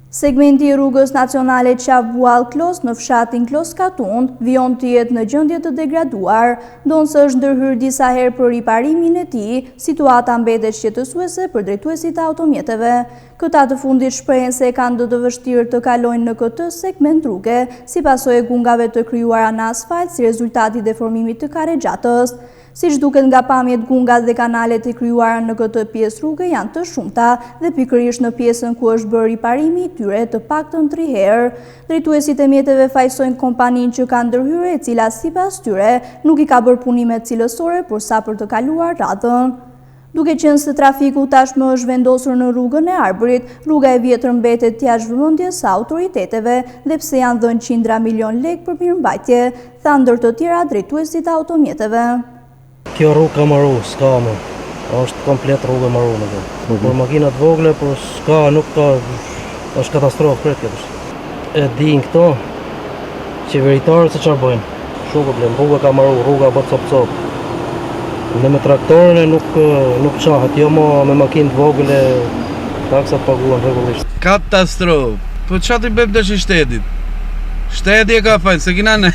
Segmenti I rrugës nacionale Qavbuall-Klos në fshatin Klos-Katun vijon të jetë në gjendje të degraduar, ndonëse është ndërhyrë disa herë për riparimin e tij, situata mbetet shqetësuese për drejtuesit e automjeteve. Këta të fundit shprehen se kanë të vështirë të kalojnë në këtë segment rruge, si pasojë e gungave të krijuara në asfalt si rezultati I deformimit të karrexhatës. Siç duket nga pamjet, gungat dhe kanalet e krijuara në këtë pjesë rruge janë të shumta dhe pikërisht në pjesën ku është bërë riparimi I tyre të paktën 3 herë. Drejtuesit e mjeteve fajsojnë kompaninë që ka ndërhyrë, e cila sipas tyre nuk I ka bërë punime cilësore përsa për të kaluar radhën. Duke qenë se trafiku tashmë është vendosur në rrugën e Arbërit, rruga e vjetër mbetet jashtë vëmendjes së autoriteteve dhe pse janë dhënë qindra milion lekë për mirëmbajtje, thanë ndër të tjera drejtuesit e automjeteve. Kjo rrugë ka maru, s'ka më. Është komplet rrugë maru në dhe. Por makinat vogle, por s'ka, nuk ka, është katastrofë kretë këtë. E din këto, qeveritarët se qarë bëjnë. Shumë problem, rruga ka maru, rruga bërë cop-cop. Dhe me traktorën e nuk qahet, jo me makinë vogle, taksat paguan rregullisht. Katastrofë, po qatë I bëjmë dësh I shtetit? Shteti e ka fajnë, se kina ne.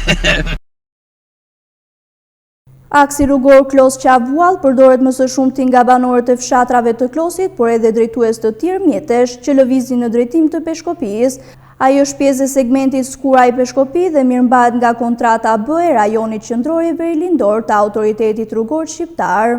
Aksi rrugor Klos-Qavbuall përdoret më së shumti nga banorët e fshatrave të Klosit, por edhe drejtues të tjerë mjetesh që lëvizin në drejtim të Peshkopisë. Ai është pjesë e segmentit Skuraj-Peshkopi dhe mirëmbahet nga kontrata B e rajonit qendror I Verilindor të autoritetit rrugor shqiptar.